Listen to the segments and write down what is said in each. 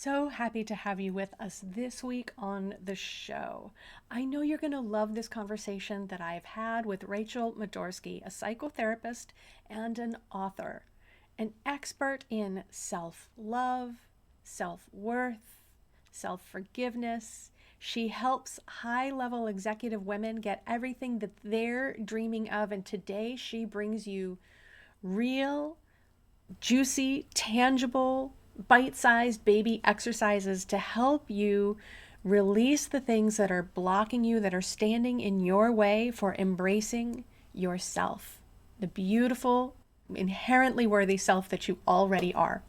So happy to have you with us this week on the show. I know you're going to love this conversation that I've had with Rachel Madorsky, a psychotherapist and an author, an expert in self love, self worth, self forgiveness. She helps high level executive women get everything that they're dreaming of, and today she brings you real, juicy, tangible, bite sized baby exercises to help you release the things that are blocking you, that are standing in your way for embracing yourself, the beautiful, inherently worthy self that you already are.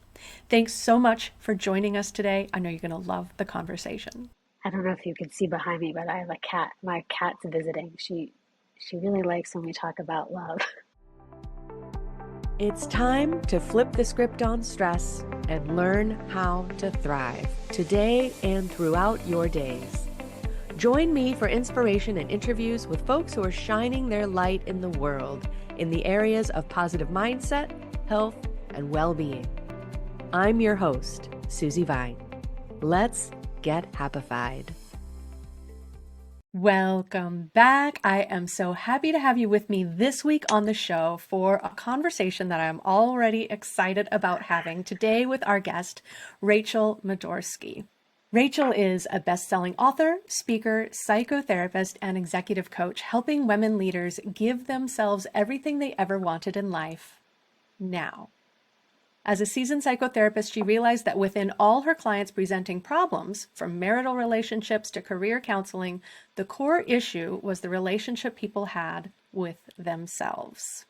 Thanks so much for joining us today. I know you're going to love the conversation. I don't know if you can see behind me, but I have a cat. My cat's visiting. She really likes when we talk about love. It's time to flip the script on stress and learn how to thrive today and throughout your days. Join me for inspiration and interviews with folks who are shining their light in the world in the areas of positive mindset, health, and well-being. I'm your host, Susie Vine. Let's get happified. Welcome back. I am so happy to have you with me this week on the show for a conversation that I'm already excited about having today with our guest, Rachel Madorsky. Rachel is a best-selling author, speaker, psychotherapist, and executive coach, helping women leaders give themselves everything they ever wanted in life now. As a seasoned psychotherapist, she realized that within all her clients presenting problems, from marital relationships to career counseling, the core issue was the relationship people had with themselves.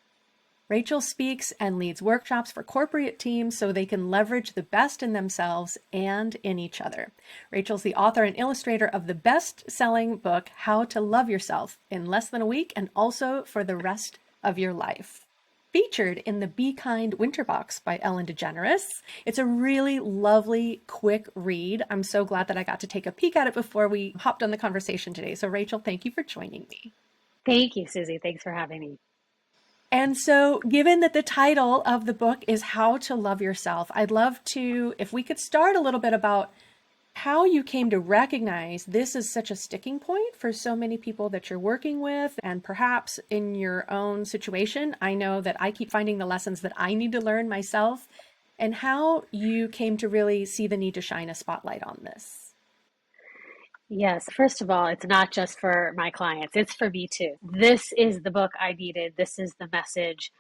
Rachel speaks and leads workshops for corporate teams so they can leverage the best in themselves and in each other. Rachel's the author and illustrator of the best-selling book, How to Love Yourself in Less Than a Week, and also for the rest of your life. Featured in the Be Kind Winter Box by Ellen DeGeneres. It's a really lovely, quick read. I'm so glad that I got to take a peek at it before we hopped on the conversation today. So Rachel, thank you for joining me. Thank you, Susie. Thanks for having me. And so given that the title of the book is How to Love Yourself, I'd love to, if we could start a little bit about how you came to recognize this is such a sticking point for so many people that you're working with, and perhaps in your own situation. I know that I keep finding the lessons that I need to learn myself, and how you came to really see the need to shine a spotlight on this. Yes, first of all, it's not just for my clients, it's for me too. This is the book I needed. This is the message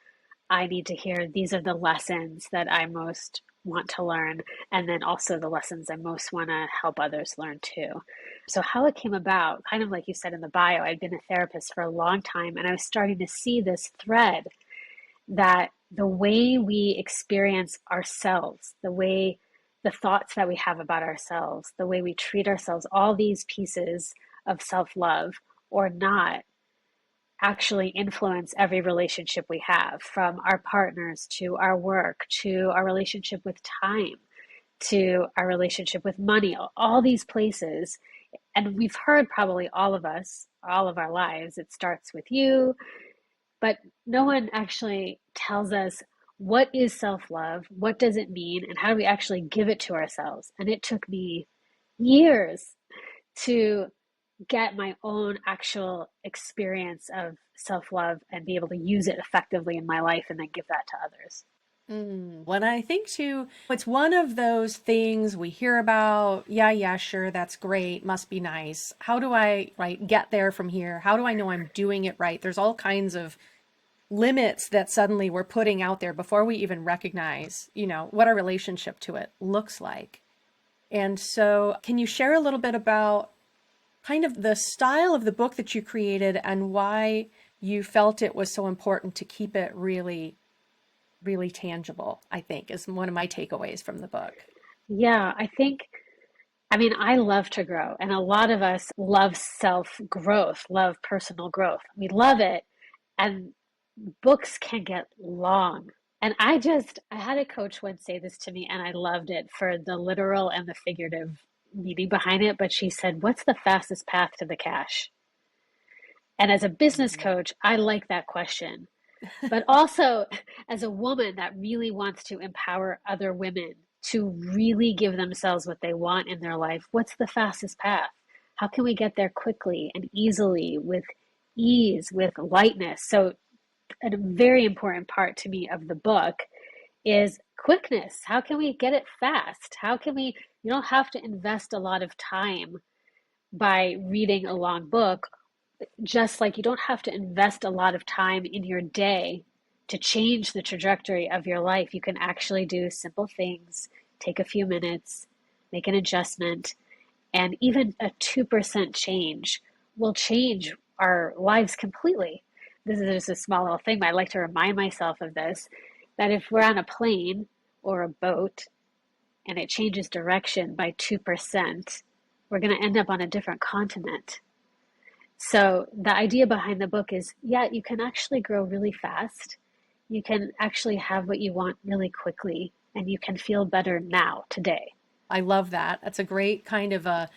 I need to hear. These are the lessons that I most want to learn, and then also the lessons I most want to help others learn too. So how it came about, kind of like you said in the bio, I'd been a therapist for a long time, and I was starting to see this thread that the way we experience ourselves, the thoughts that we have about ourselves, the way we treat ourselves, all these pieces of self-love or not actually influence every relationship we have, from our partners to our work, to our relationship with time, to our relationship with money, all these places. And we've heard, probably all of us, all of our lives, it starts with you, but no one actually tells us what is self-love, what does it mean, and how do we actually give it to ourselves. And it took me years to get my own actual experience of self-love and be able to use it effectively in my life and then give that to others. When I think too, it's one of those things we hear about. Yeah, sure, that's great, must be nice. How do I get there from here? How do I know I'm doing it right? There's all kinds of limits that suddenly we're putting out there before we even recognize, what our relationship to it looks like. And so can you share a little bit about kind of the style of the book that you created and why you felt it was so important to keep it really, really tangible, I think, is one of my takeaways from the book. Yeah, I love to grow, and a lot of us love self-growth, love personal growth. We love it, and books can get long. And I had a coach once say this to me, and I loved it for the literal and the figurative meaning behind it. But she said, "What's the fastest path to the cash?" And as a business coach, I like that question. But also as a woman that really wants to empower other women to really give themselves what they want in their life, what's the fastest path? How can we get there quickly and easily, with ease, with lightness? So a very important part to me of the book is quickness. How can we get it fast? How can we, you don't have to invest a lot of time by reading a long book, just like you don't have to invest a lot of time in your day to change the trajectory of your life. You can actually do simple things, take a few minutes, make an adjustment, and even a 2% change will change our lives completely. This is just a small little thing, but I like to remind myself of this, that if we're on a plane or a boat and it changes direction by 2%, we're going to end up on a different continent. So the idea behind the book is, yeah, you can actually grow really fast. You can actually have what you want really quickly, and you can feel better now, today. I love that. That's a great kind of a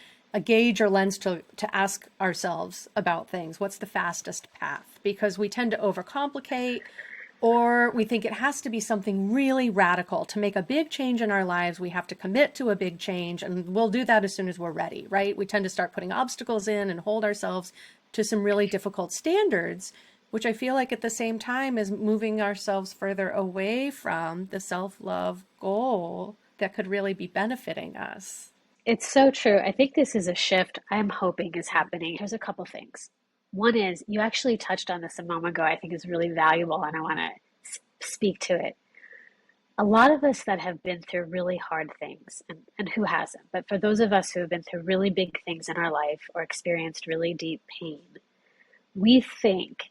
gauge or lens to ask ourselves about things. What's the fastest path? Because we tend to overcomplicate, or we think it has to be something really radical. To make a big change in our lives, we have to commit to a big change, and we'll do that as soon as we're ready, right? We tend to start putting obstacles in and hold ourselves to some really difficult standards, which I feel like at the same time is moving ourselves further away from the self-love goal that could really be benefiting us. It's so true. I think this is a shift I'm hoping is happening. There's a couple things. One is, you actually touched on this a moment ago, I think is really valuable, and I want to speak to it. A lot of us that have been through really hard things, and who hasn't, but for those of us who have been through really big things in our life or experienced really deep pain, we think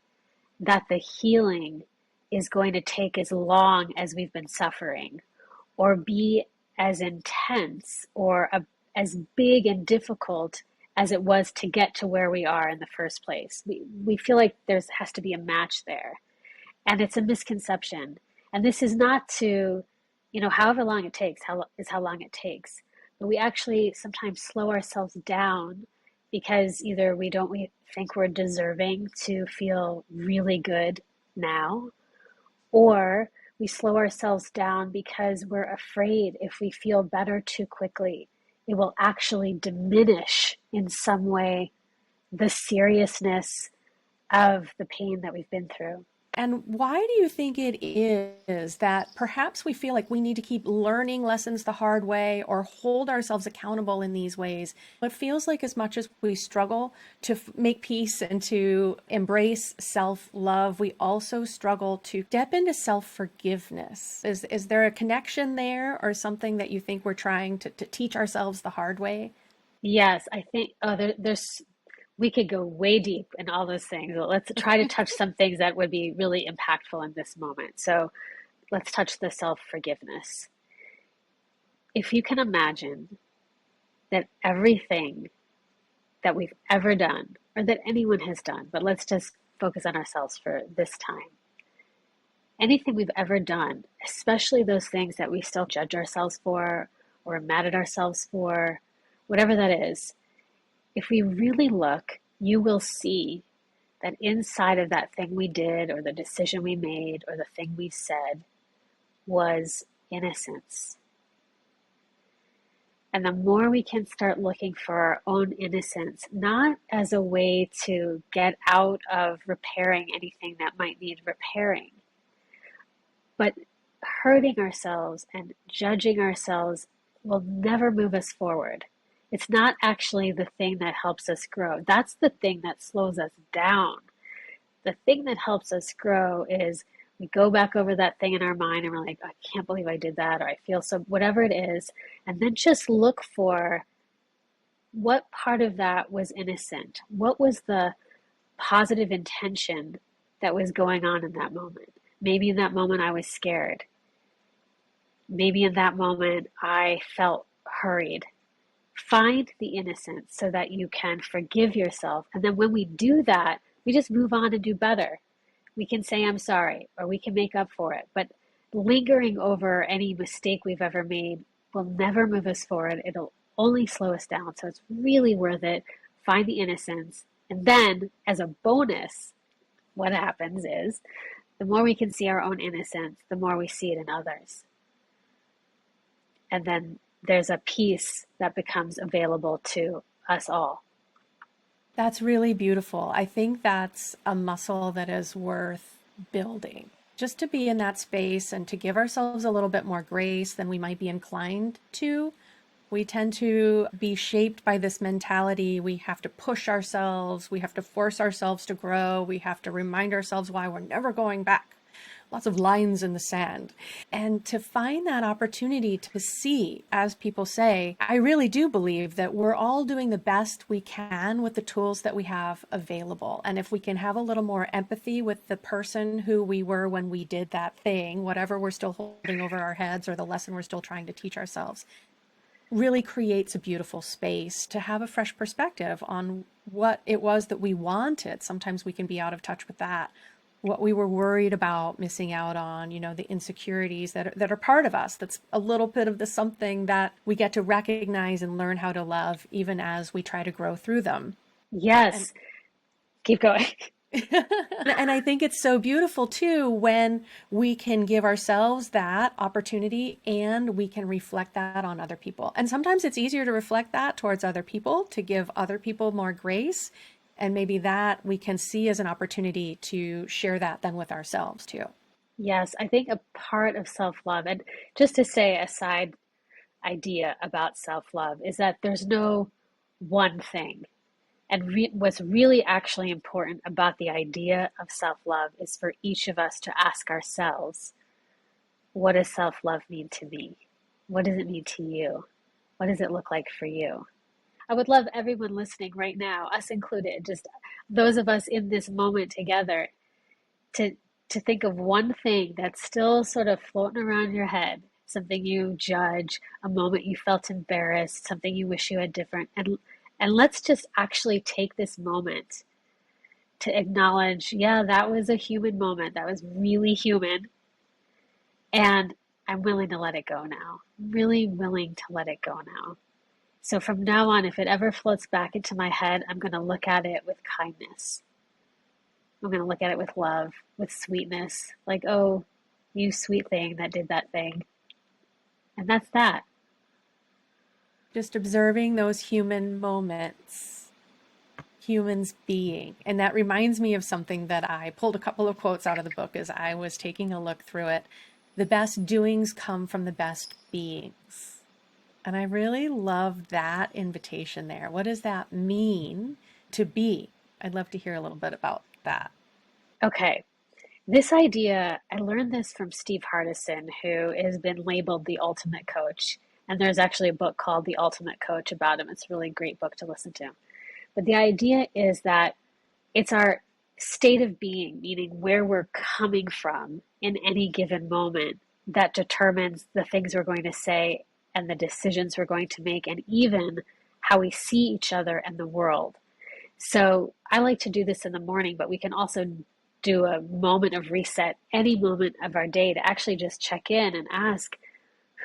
that the healing is going to take as long as we've been suffering, or be as intense or as big and difficult as it was to get to where we are in the first place. We feel like there has to be a match there. And it's a misconception. And this is not to, however long it takes, how long it takes. But we actually sometimes slow ourselves down because either we think we're deserving to feel really good now, or we slow ourselves down because we're afraid if we feel better too quickly, it will actually diminish in some way the seriousness of the pain that we've been through. And why do you think it is that perhaps we feel like we need to keep learning lessons the hard way or hold ourselves accountable in these ways? It feels like as much as we struggle to make peace and to embrace self-love, we also struggle to step into self-forgiveness. Is there a connection there, or something that you think we're trying to teach ourselves the hard way? Yes, I think we could go way deep in all those things. But let's try to touch some things that would be really impactful in this moment. So let's touch the self-forgiveness. If you can imagine that everything that we've ever done, or that anyone has done, but let's just focus on ourselves for this time. Anything we've ever done, especially those things that we still judge ourselves for, or mad at ourselves for, whatever that is, if we really look, you will see that inside of that thing we did, or the decision we made, or the thing we said, was innocence. And the more we can start looking for our own innocence, not as a way to get out of repairing anything that might need repairing, but hurting ourselves and judging ourselves will never move us forward. It's not actually the thing that helps us grow. That's the thing that slows us down. The thing that helps us grow is we go back over that thing in our mind and we're like, I can't believe I did that, or I feel so, whatever it is. And then just look for what part of that was innocent. What was the positive intention that was going on in that moment? Maybe in that moment I was scared. Maybe in that moment I felt hurried. Find the innocence so that you can forgive yourself. And then when we do that, we just move on and do better. We can say, I'm sorry, or we can make up for it. But lingering over any mistake we've ever made will never move us forward. It'll only slow us down. So it's really worth it. Find the innocence. And then, as a bonus, what happens is, the more we can see our own innocence, the more we see it in others. And then there's a piece that becomes available to us all. That's really beautiful. I think that's a muscle that is worth building. Just to be in that space and to give ourselves a little bit more grace than we might be inclined to. We tend to be shaped by this mentality. We have to push ourselves. We have to force ourselves to grow. We have to remind ourselves why we're never going back. Lots of lines in the sand. And to find that opportunity to see, as people say, I really do believe that we're all doing the best we can with the tools that we have available. And if we can have a little more empathy with the person who we were when we did that thing, whatever we're still holding over our heads or the lesson we're still trying to teach ourselves, really creates a beautiful space to have a fresh perspective on what it was that we wanted. Sometimes we can be out of touch with that. What we were worried about missing out on, the insecurities that are part of us. That's a little bit of the something that we get to recognize and learn how to love, even as we try to grow through them. Yes. Keep going. And I think it's so beautiful too when we can give ourselves that opportunity and we can reflect that on other people. And sometimes it's easier to reflect that towards other people, to give other people more grace. And maybe that we can see as an opportunity to share that then with ourselves too. Yes, I think a part of self-love, and just to say a side idea about self-love, is that there's no one thing. And what's really actually important about the idea of self-love is for each of us to ask ourselves, what does self-love mean to me? What does it mean to you? What does it look like for you? I would love everyone listening right now, us included, just those of us in this moment together, to think of one thing that's still sort of floating around your head, something you judge, a moment you felt embarrassed, something you wish you had different. And let's just actually take this moment to acknowledge, yeah, that was a human moment. That was really human. And I'm willing to let it go now. I'm really willing to let it go now. So from now on, if it ever floats back into my head, I'm going to look at it with kindness. I'm going to look at it with love, with sweetness, like, oh, you sweet thing that did that thing. And that's that. Just observing those human moments, humans being. And that reminds me of something that I pulled a couple of quotes out of the book as I was taking a look through it. The best doings come from the best beings. And I really love that invitation there. What does that mean to be? I'd love to hear a little bit about that. Okay. This idea, I learned this from Steve Hardison, who has been labeled the ultimate coach. And there's actually a book called The Ultimate Coach about him. It's a really great book to listen to. But the idea is that it's our state of being, meaning where we're coming from in any given moment, that determines the things we're going to say and the decisions we're going to make, and even how we see each other and the world. So I like to do this in the morning, but we can also do a moment of reset any moment of our day to actually just check in and ask,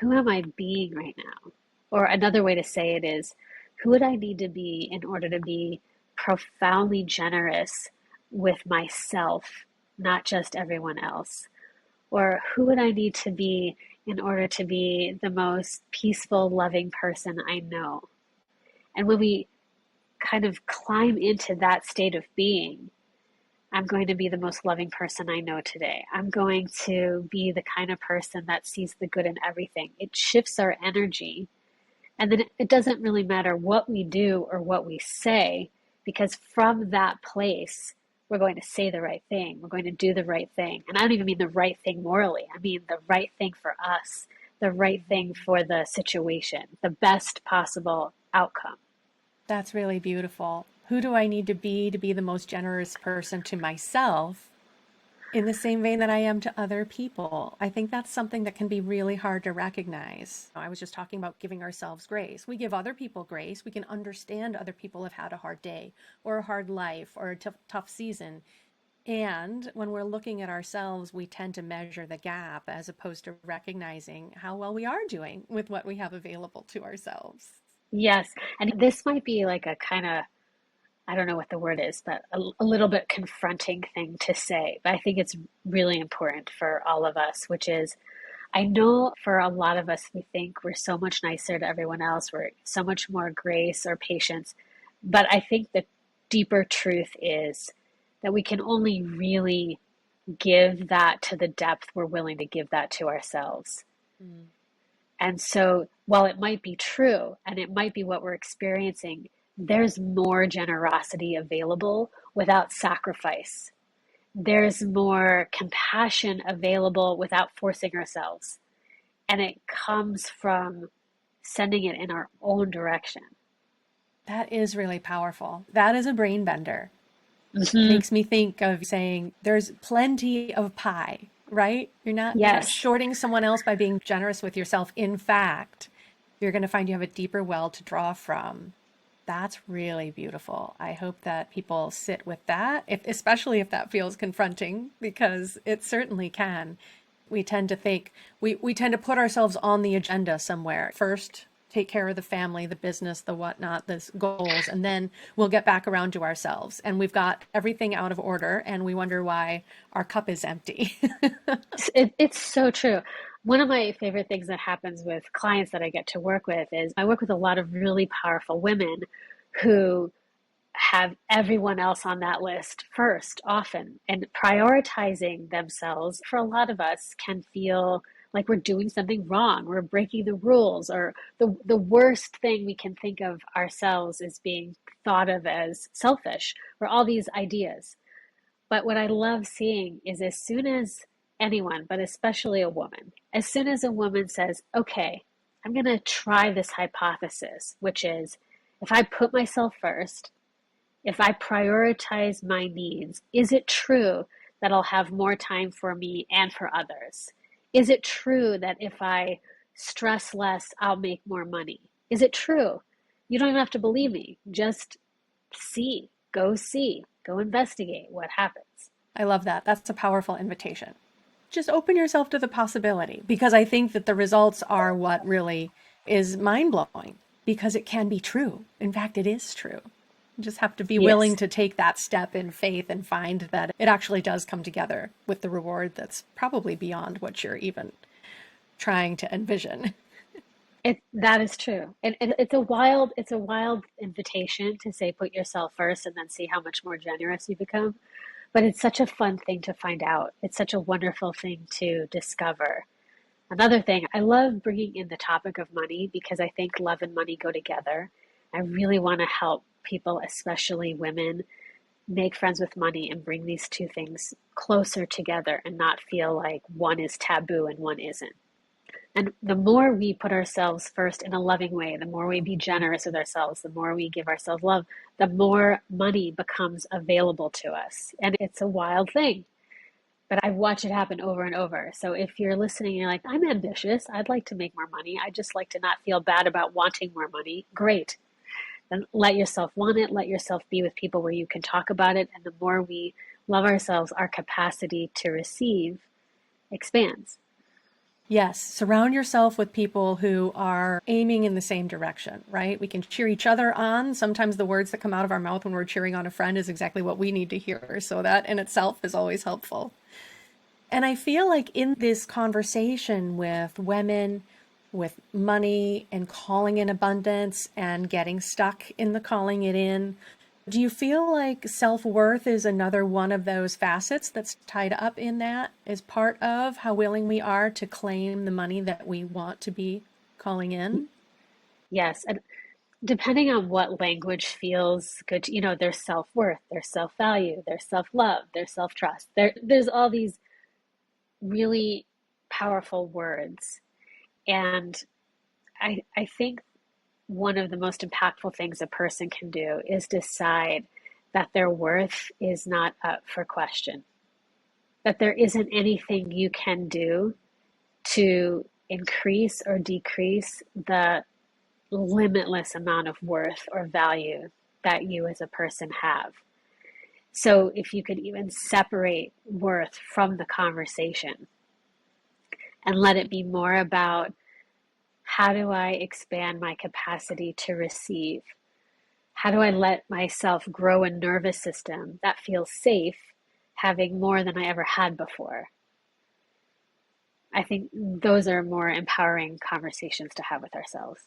who am I being right now? Or another way to say it is, who would I need to be in order to be profoundly generous with myself, not just everyone else? Or who would I need to be in order to be the most peaceful, loving person I know? And when we kind of climb into that state of being, I'm going to be the most loving person I know today. I'm going to be the kind of person that sees the good in everything. It shifts our energy. And then it doesn't really matter what we do or what we say, because from that place, we're going to say the right thing. We're going to do the right thing. And I don't even mean the right thing morally. I mean the right thing for us, the right thing for the situation, the best possible outcome. That's really beautiful. Who do I need to be the most generous person to myself in the same vein that I am to other people? I think that's something that can be really hard to recognize. I was just talking about giving ourselves grace. We give other people grace. We can understand other people have had a hard day or a hard life or a tough season. And when we're looking at ourselves, we tend to measure the gap as opposed to recognizing how well we are doing with what we have available to ourselves. Yes. And this might be like a kind of, I don't know what the word is, but a little bit confronting thing to say. But I think it's really important for all of us, which is, I know for a lot of us, we think we're so much nicer to everyone else. We're so much more grace or patience. But I think the deeper truth is that we can only really give that to the depth we're willing to give that to ourselves. Mm. And so while it might be true and it might be what we're experiencing, there's more generosity available without sacrifice. There's more compassion available without forcing ourselves. And it comes from sending it in our own direction. That is really powerful. That is a brain bender. Mm-hmm. Makes me think of saying there's plenty of pie, right? You're not Yes. shorting someone else by being generous with yourself. In fact, you're going to find you have a deeper well to draw from. That's really beautiful. I hope that people sit with that, especially if that feels confronting, because it certainly can. We tend to think, we tend to put ourselves on the agenda somewhere. First, take care of the family, the business, the whatnot, the goals, and then we'll get back around to ourselves. And we've got everything out of order, and we wonder why our cup is empty. It's so true. One of my favorite things that happens with clients that I get to work with is I work with a lot of really powerful women who have everyone else on that list first, often. And prioritizing themselves for a lot of us can feel like we're doing something wrong, we're breaking the rules, or the worst thing we can think of ourselves is being thought of as selfish, or all these ideas. But what I love seeing is as soon as anyone, but especially a woman, as soon as a woman says, okay, I'm going to try this hypothesis, which is if I put myself first, if I prioritize my needs, is it true that I'll have more time for me and for others? Is it true that if I stress less, I'll make more money? Is it true? You don't even have to believe me. Just see, go investigate what happens. I love that. That's a powerful invitation. Just open yourself to the possibility, because I think that the results are what really is mind-blowing, because it can be true. In fact, it is true. You just have to be willing to take that step in faith and find that it actually does come together with the reward that's probably beyond what you're even trying to envision. That is true. And it's a wild invitation to say put yourself first and then see how much more generous you become. But it's such a fun thing to find out. It's such a wonderful thing to discover. Another thing, I love bringing in the topic of money because I think love and money go together. I really want to help people, especially women, make friends with money and bring these two things closer together and not feel like one is taboo and one isn't. And the more we put ourselves first in a loving way, the more we be generous with ourselves, the more we give ourselves love, the more money becomes available to us. And it's a wild thing, but I watch it happen over and over. So if you're listening, you're like, I'm ambitious, I'd like to make more money, I just like to not feel bad about wanting more money. Great. Then let yourself want it, let yourself be with people where you can talk about it. And the more we love ourselves, our capacity to receive expands. Yes, surround yourself with people who are aiming in the same direction, right? We can cheer each other on. Sometimes the words that come out of our mouth when we're cheering on a friend is exactly what we need to hear. So that in itself is always helpful. And I feel like in this conversation with women, with money and calling in abundance and getting stuck in the calling it in, do you feel like self-worth is another one of those facets that's tied up in that as part of how willing we are to claim the money that we want to be calling in? Yes. And depending on what language feels good, there's self-worth, there's self-value, there's self-love, there's self-trust. There's all these really powerful words. And I think one of the most impactful things a person can do is decide that their worth is not up for question, that there isn't anything you can do to increase or decrease the limitless amount of worth or value that you as a person have. So if you could even separate worth from the conversation and let it be more about, how do I expand my capacity to receive? How do I let myself grow a nervous system that feels safe, having more than I ever had before? I think those are more empowering conversations to have with ourselves.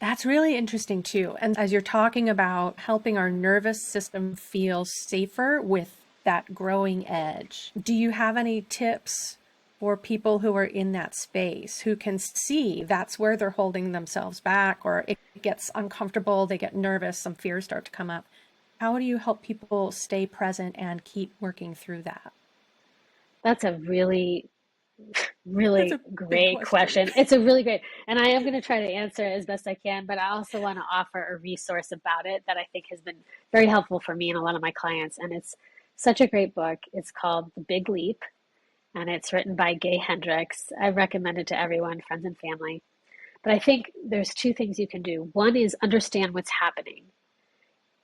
That's really interesting too. And as you're talking about helping our nervous system feel safer with that growing edge, do you have any tips for people who are in that space, who can see that's where they're holding themselves back, or it gets uncomfortable, they get nervous, some fears start to come up? How do you help people stay present and keep working through that? That's a really That's really a big great question. question. It's a really great, and I am going to try to answer as best I can, but I also want to offer a resource about it that I think has been very helpful for me and a lot of my clients. And it's such a great book. It's called The Big Leap, and it's written by Gay Hendricks. I recommend it to everyone, friends and family. But I think there's two things you can do. One is understand what's happening,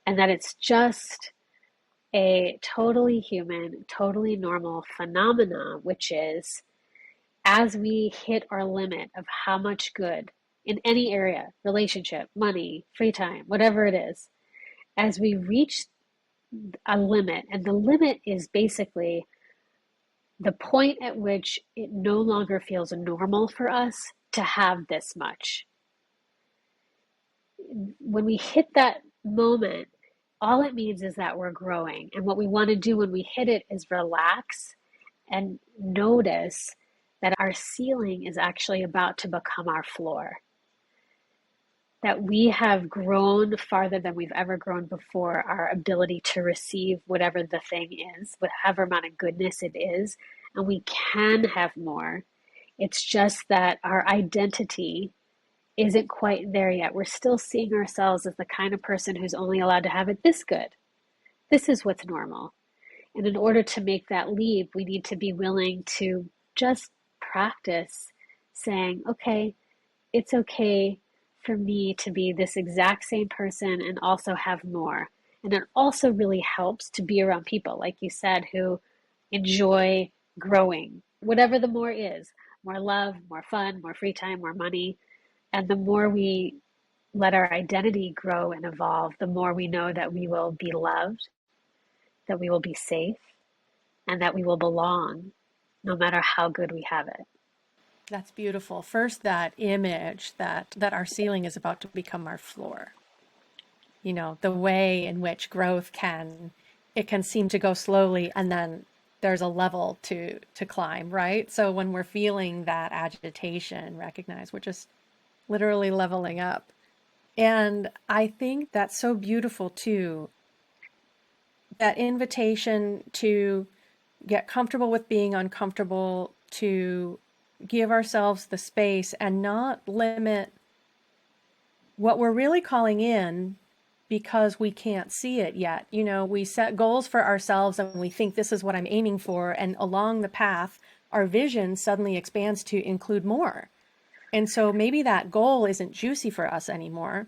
and that it's just a totally human, totally normal phenomena, which is as we hit our limit of how much good in any area, relationship, money, free time, whatever it is, as we reach a limit, and the limit is basically the point at which it no longer feels normal for us to have this much. When we hit that moment, all it means is that we're growing. And what we want to do when we hit it is relax and notice that our ceiling is actually about to become our floor. That we have grown farther than we've ever grown before, our ability to receive whatever the thing is, whatever amount of goodness it is, and we can have more. It's just that our identity isn't quite there yet. We're still seeing ourselves as the kind of person who's only allowed to have it this good. This is what's normal. And in order to make that leap, we need to be willing to just practice saying, okay, it's okay for me to be this exact same person and also have more. And it also really helps to be around people, like you said, who enjoy growing, whatever the more is, more love, more fun, more free time, more money. And the more we let our identity grow and evolve, the more we know that we will be loved, that we will be safe, and that we will belong no matter how good we have it. That's beautiful. First, that image that our ceiling is about to become our floor. You know, the way in which growth can seem to go slowly, and then there's a level to climb, right? So when we're feeling that agitation, recognize we're just literally leveling up. And I think that's so beautiful too. That invitation to get comfortable with being uncomfortable, to give ourselves the space and not limit what we're really calling in because we can't see it yet. You know, we set goals for ourselves and we think this is what I'm aiming for. And along the path, our vision suddenly expands to include more. And so maybe that goal isn't juicy for us anymore,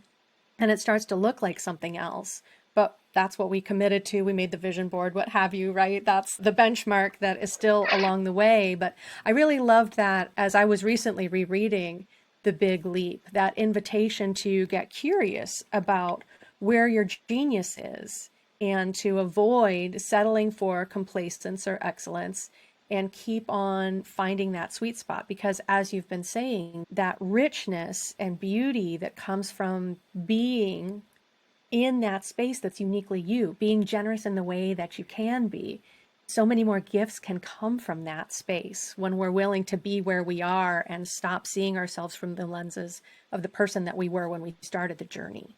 and it starts to look like something else. But that's what we committed to. We made the vision board, what have you, right? That's the benchmark that is still along the way. But I really loved that as I was recently rereading The Big Leap, that invitation to get curious about where your genius is and to avoid settling for complacence or excellence and keep on finding that sweet spot. Because as you've been saying, that richness and beauty that comes from being in that space that's uniquely you, being generous in the way that you can be, so many more gifts can come from that space when we're willing to be where we are and stop seeing ourselves from the lenses of the person that we were when we started the journey.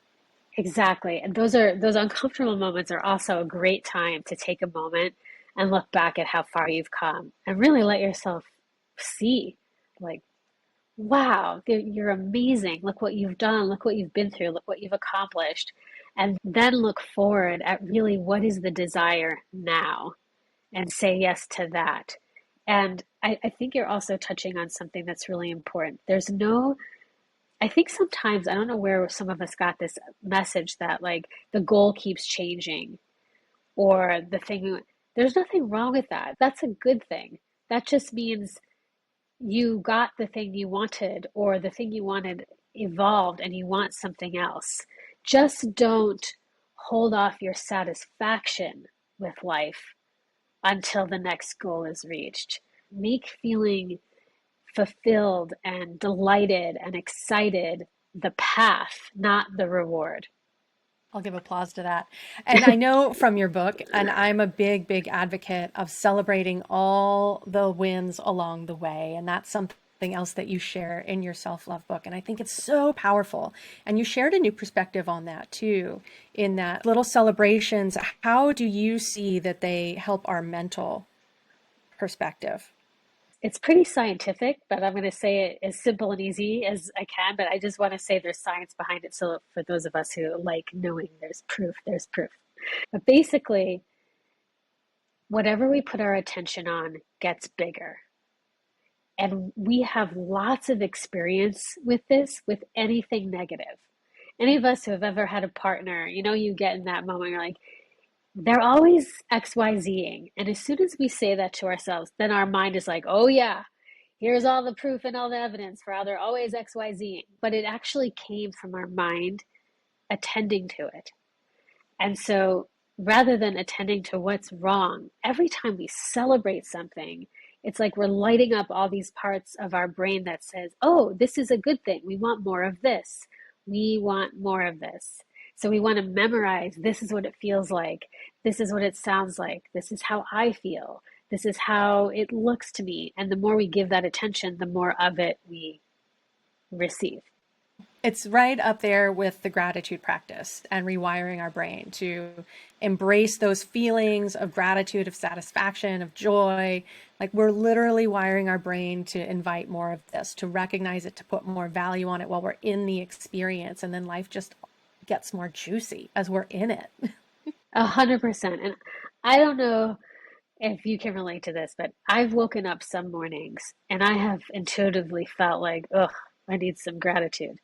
Exactly. And those uncomfortable moments are also a great time to take a moment and look back at how far you've come and really let yourself see, like, wow, you're amazing. Look what you've done. Look what you've been through. Look what you've accomplished. And then look forward at really what is the desire now and say yes to that. And I think you're also touching on something that's really important. I think sometimes, I don't know where some of us got this message that like the goal keeps changing or there's nothing wrong with that. That's a good thing. That just means you got the thing you wanted, or the thing you wanted evolved and you want something else. Just don't hold off your satisfaction with life until the next goal is reached. Make feeling fulfilled and delighted and excited the path, not the reward. I'll give applause to that. And I know from your book, and I'm a big, big advocate of celebrating all the wins along the way. And that's something else that you share in your self-love book. And I think it's so powerful. And you shared a new perspective on that too, in that little celebrations. How do you see that they help our mental perspective? It's pretty scientific, but I'm going to say it as simple and easy as I can. But I just want to say there's science behind it. So for those of us who like knowing there's proof, there's proof. But basically, whatever we put our attention on gets bigger. And we have lots of experience with this, with anything negative. Any of us who have ever had a partner, you get in that moment, you're like, they're always XYZing. And as soon as we say that to ourselves, then our mind is like, oh yeah, here's all the proof and all the evidence for how they're always XYZing. But it actually came from our mind attending to it. And so rather than attending to what's wrong, every time we celebrate something, it's like we're lighting up all these parts of our brain that says, oh, this is a good thing. We want more of this. We want more of this. So we want to memorize, this is what it feels like. This is what it sounds like. This is how I feel. This is how it looks to me. And the more we give that attention, the more of it we receive. It's right up there with the gratitude practice and rewiring our brain to embrace those feelings of gratitude, of satisfaction, of joy. Like we're literally wiring our brain to invite more of this, to recognize it, to put more value on it while we're in the experience. And then life just gets more juicy as we're in it. 100%. And I don't know if you can relate to this, but I've woken up some mornings and I have intuitively felt like, ugh, I need some gratitude.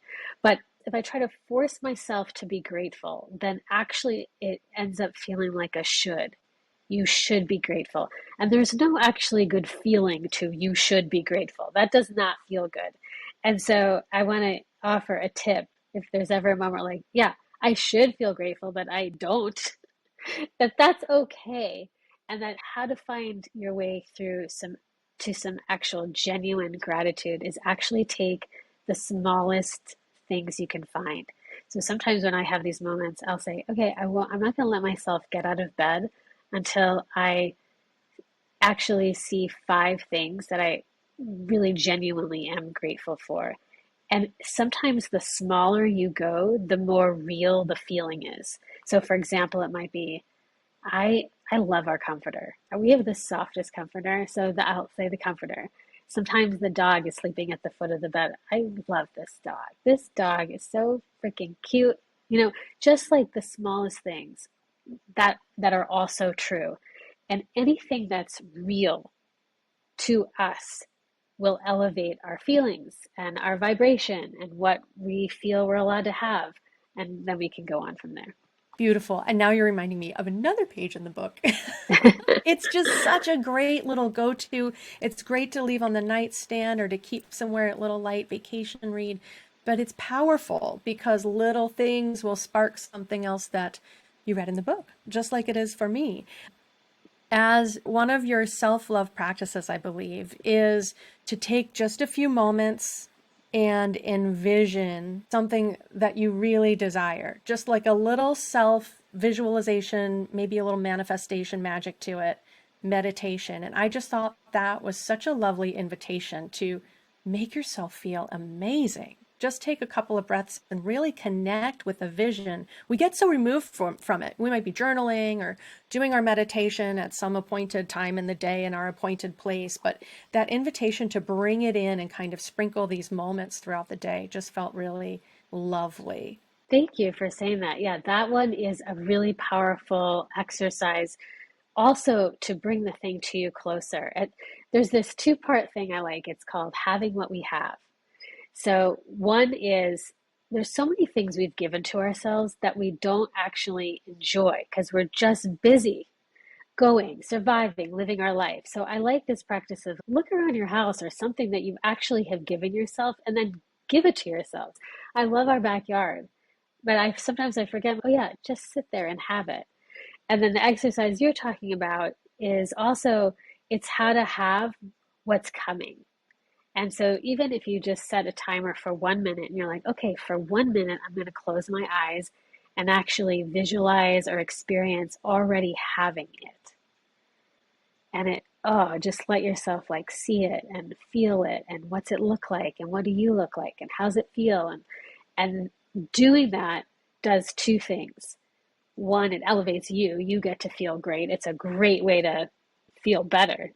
But if I try to force myself to be grateful, then actually it ends up feeling like a should. You should be grateful. And there's no actually good feeling to you should be grateful. That does not feel good. And so I want to offer a tip. If there's ever a moment like, yeah, I should feel grateful, but I don't, that's okay. And that how to find your way through some actual genuine gratitude is actually take the smallest things you can find. So sometimes when I have these moments, I'll say, okay, I'm not going to let myself get out of bed until I actually see 5 things that I really genuinely am grateful for. And sometimes the smaller you go, the more real the feeling is. So for example, it might be, I love our comforter. We have the softest comforter, so I'll say the comforter. Sometimes the dog is sleeping at the foot of the bed. I love this dog. This dog is so freaking cute. Just like the smallest things that are also true. And anything that's real to us will elevate our feelings and our vibration and what we feel we're allowed to have. And then we can go on from there. Beautiful. And now you're reminding me of another page in the book. It's just such a great little go-to. It's great to leave on the nightstand or to keep somewhere at little light vacation read. But it's powerful because little things will spark something else that you read in the book, just like it is for me. As one of your self-love practices, I believe, is to take just a few moments and envision something that you really desire, just like a little self-visualization, maybe a little manifestation magic to it, meditation. And I just thought that was such a lovely invitation to make yourself feel amazing. Just take a couple of breaths and really connect with the vision. We get so removed from it. We might be journaling or doing our meditation at some appointed time in the day in our appointed place, but that invitation to bring it in and kind of sprinkle these moments throughout the day just felt really lovely. Thank you for saying that. Yeah, that one is a really powerful exercise also to bring the thing to you closer. There's this 2-part thing I like. It's called having what we have. So one is there's so many things we've given to ourselves that we don't actually enjoy because we're just busy going, surviving, living our life. So I like this practice of look around your house or something that you actually have given yourself and then give it to yourselves. I love our backyard, but sometimes I forget, oh yeah, just sit there and have it. And then the exercise you're talking about is also, it's how to have what's coming. And so even if you just set a timer for 1 minute and you're like, okay, for 1 minute, I'm going to close my eyes and actually visualize or experience already having it. And just let yourself like see it and feel it. And what's it look like? And what do you look like? And how's it feel? And doing that does two things. One, it elevates you. You get to feel great. It's a great way to feel better.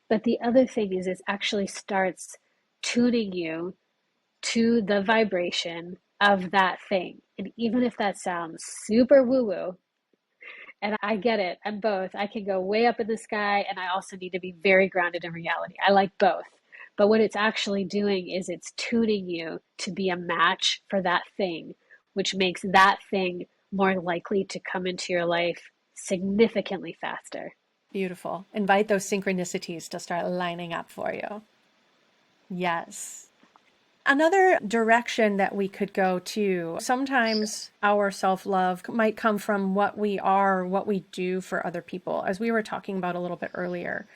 But the other thing is it actually starts tuning you to the vibration of that thing. And even if that sounds super woo-woo, and I get it, I'm both. I can go way up in the sky, and I also need to be very grounded in reality. I like both. But what it's actually doing is it's tuning you to be a match for that thing, which makes that thing more likely to come into your life significantly faster. Beautiful. Invite those synchronicities to start lining up for you. Yes. Another direction that we could go to, sometimes our self-love might come from what we are, what we do for other people, as we were talking about a little bit earlier.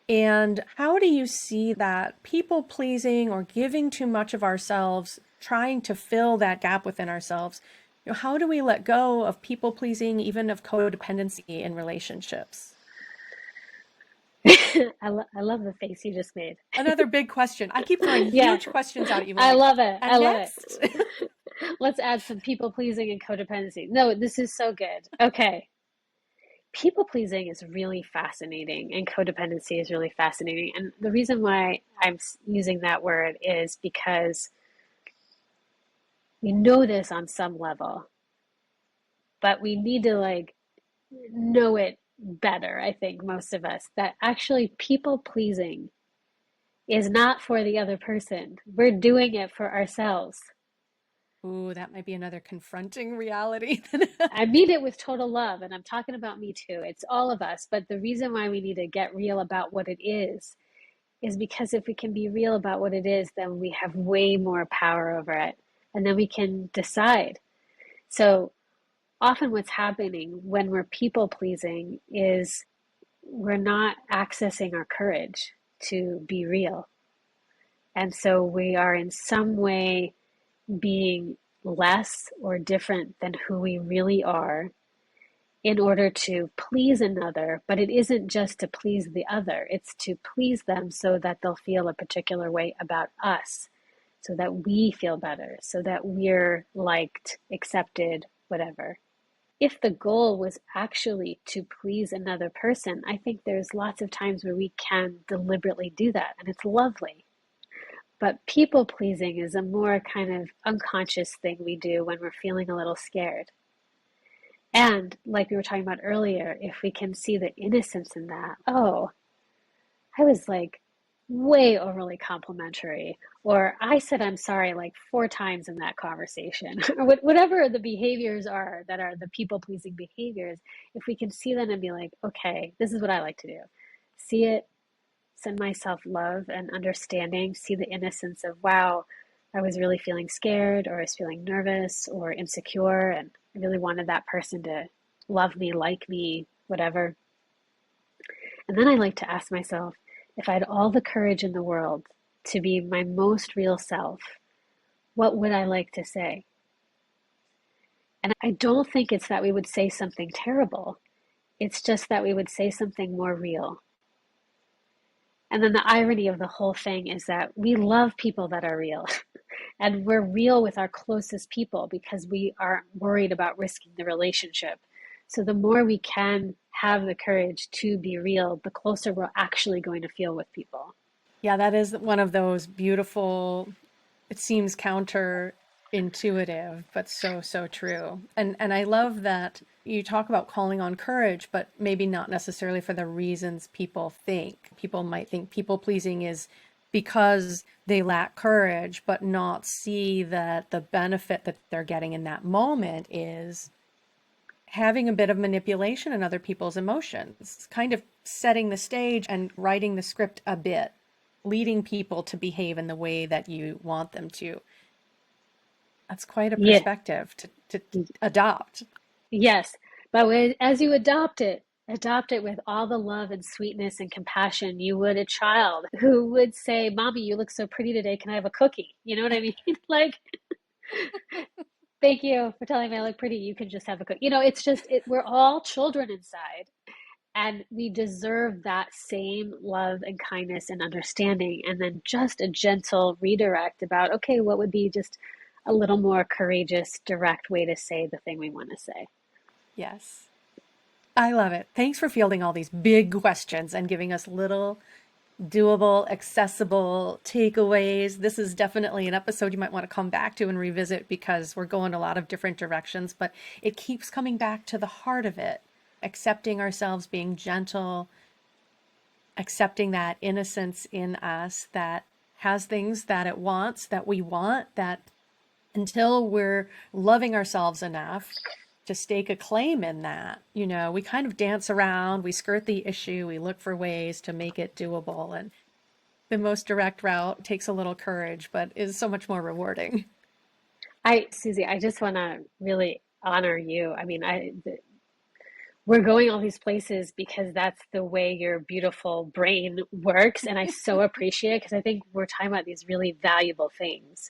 And how do you see that people pleasing or giving too much of ourselves, trying to fill that gap within ourselves? How do we let go of people pleasing, even of codependency in relationships? I love the face you just made. Another big question. I keep throwing huge questions out at you. I love it. I love it. Let's add some people pleasing and codependency. No, this is so good. Okay. People pleasing is really fascinating, and codependency is really fascinating. And the reason why I'm using that word is because we know this on some level, but we need to know it better. I think most of us, that actually people pleasing is not for the other person. We're doing it for ourselves. Ooh, that might be another confronting reality. I mean it with total love, and I'm talking about me too. It's all of us. But the reason why we need to get real about what it is because if we can be real about what it is, then we have way more power over it. And then we can decide. So often what's happening when we're people pleasing is we're not accessing our courage to be real. And so we are in some way being less or different than who we really are in order to please another. But it isn't just to please the other, it's to please them so that they'll feel a particular way about us, so that we feel better, so that we're liked, accepted, whatever. If the goal was actually to please another person, I think there's lots of times where we can deliberately do that, and it's lovely. But people pleasing is a more kind of unconscious thing we do when we're feeling a little scared. And like we were talking about earlier, if we can see the innocence in that, oh, I was like way overly complimentary, or I said I'm sorry like 4 times in that conversation, or whatever the behaviors are that are the people-pleasing behaviors, if we can see them and be like, okay, this is what I like to do. See it, send myself love and understanding, see the innocence of, wow, I was really feeling scared, or I was feeling nervous or insecure, and I really wanted that person to love me, like me, whatever. And then I like to ask myself, if I had all the courage in the world to be my most real self, what would I like to say? And I don't think it's that we would say something terrible. It's just that we would say something more real. And then the irony of the whole thing is that we love people that are real. And we're real with our closest people because we aren't worried about risking the relationship. So the more we can have the courage to be real, the closer we're actually going to feel with people. Yeah, that is one of those beautiful, it seems counterintuitive, but so, so true. And I love that you talk about calling on courage, but maybe not necessarily for the reasons people think. People might think people pleasing is because they lack courage, but not see that the benefit that they're getting in that moment is having a bit of manipulation in other people's emotions, kind of setting the stage and writing the script a bit, leading people to behave in the way that you want them to. That's quite a perspective to adopt. Yes, but as you adopt it, Adopt it with all the love and sweetness and compassion you would a child who would say, Mommy, you look so pretty today. Can I have a cookie? You know what I mean? Like, thank you for telling me I look pretty. You can just have a cookie. It's just, we're all children inside. And we deserve that same love and kindness and understanding. And then just a gentle redirect about, okay, what would be just a little more courageous, direct way to say the thing we want to say. Yes. I love it. Thanks for fielding all these big questions and giving us little doable, accessible takeaways. This is definitely an episode you might want to come back to and revisit because we're going a lot of different directions, but it keeps coming back to the heart of it, accepting ourselves, being gentle, accepting that innocence in us that has things that it wants, that we want, that until we're loving ourselves enough to stake a claim in that, we kind of dance around, we skirt the issue, we look for ways to make it doable. And the most direct route takes a little courage, but is so much more rewarding. Susie, I just want to really honor you. I mean, we're going all these places because that's the way your beautiful brain works. And I so appreciate it because I think we're talking about these really valuable things.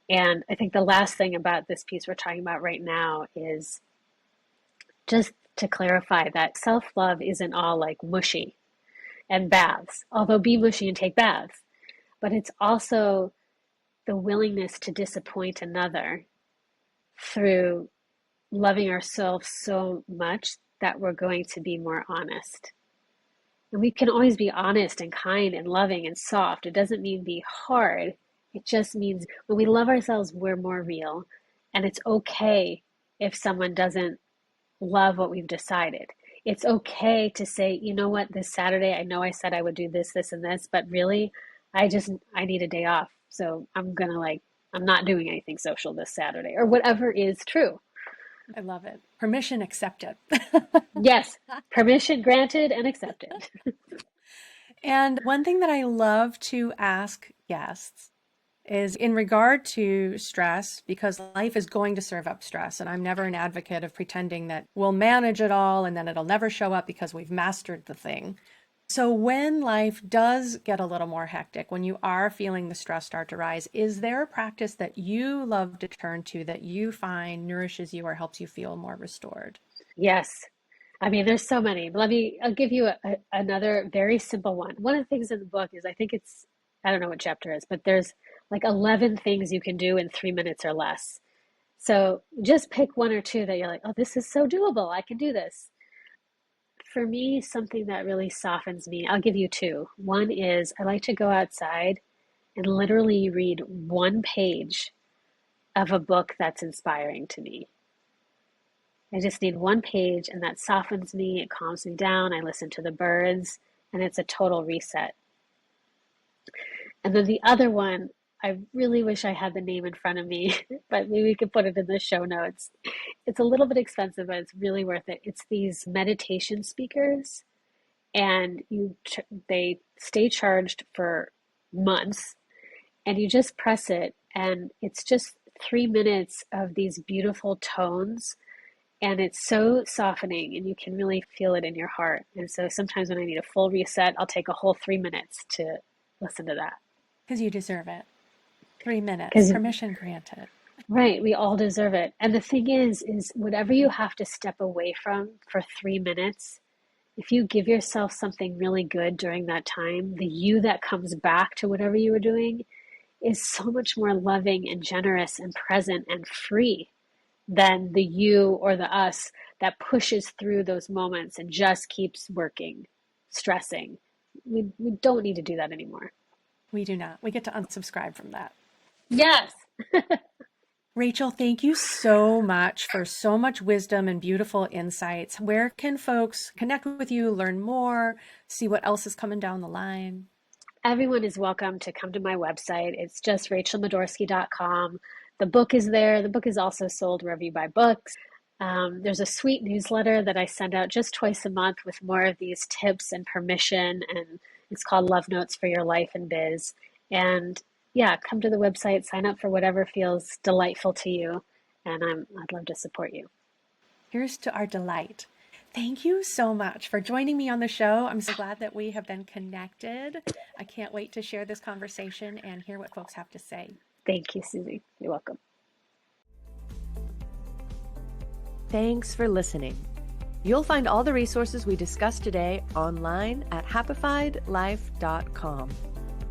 And I think the last thing about this piece we're talking about right now is just to clarify that self-love isn't all like mushy and baths, although be mushy and take baths, but it's also the willingness to disappoint another through loving ourselves so much that we're going to be more honest. And we can always be honest and kind and loving and soft. It doesn't mean be hard. It just means when we love ourselves, we're more real. And it's okay if someone doesn't love what we've decided. It's okay to say, you know what, this Saturday, I know I said I would do this, this, and this, but really, I need a day off. So I'm not doing anything social this Saturday or whatever is true. I love it. Permission accepted. Yes, permission granted and accepted. And one thing that I love to ask guests is in regard to stress, because life is going to serve up stress. And I'm never an advocate of pretending that we'll manage it all and then it'll never show up because we've mastered the thing. So when life does get a little more hectic, when you are feeling the stress start to rise, is there a practice that you love to turn to that you find nourishes you or helps you feel more restored? Yes. I mean, there's so many. I'll give you another very simple one. One of the things in the book is, I don't know what chapter it is, but there's like 11 things you can do in 3 minutes or less. So just pick one or two that you're like, oh, this is so doable. I can do this. For me, something that really softens me, I'll give you two. One is I like to go outside and literally read one page of a book that's inspiring to me. I just need one page and that softens me, it calms me down, I listen to the birds, and it's a total reset. And then the other one, I really wish I had the name in front of me, but maybe we could put it in the show notes. It's a little bit expensive, but it's really worth it. It's these meditation speakers, and they stay charged for months, and you just press it, and it's just 3 minutes of these beautiful tones, and it's so softening, and you can really feel it in your heart. And so sometimes when I need a full reset, I'll take a whole 3 minutes to listen to that. Because you deserve it. 3 minutes, permission granted. Right, we all deserve it. And the thing is whatever you have to step away from for 3 minutes, if you give yourself something really good during that time, the you that comes back to whatever you were doing is so much more loving and generous and present and free than the you or the us that pushes through those moments and just keeps working, stressing. We don't need to do that anymore. We do not. We get to unsubscribe from that. Yes. Rachel, thank you so much for so much wisdom and beautiful insights. Where can folks connect with you, learn more, see what else is coming down the line? Everyone is welcome to come to my website. It's just rachelmadorsky.com. The book is there. The book is also sold wherever you buy books. There's a sweet newsletter that I send out just twice a month with more of these tips and permission, and it's called Love Notes for Your Life and Biz. And yeah, come to the website, sign up for whatever feels delightful to you, and I'd love to support you. Here's to our delight. Thank you so much for joining me on the show. I'm so glad that we have been connected. I can't wait to share this conversation and hear what folks have to say. Thank you, Susie. You're welcome. Thanks for listening. You'll find all the resources we discussed today online at happifiedlife.com,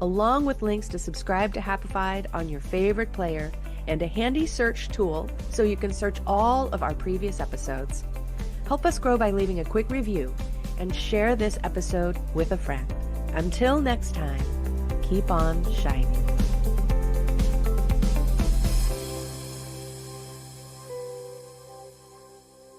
along with links to subscribe to Happified on your favorite player and a handy search tool so you can search all of our previous episodes. Help us grow by leaving a quick review and share this episode with a friend. Until next time, keep on shining.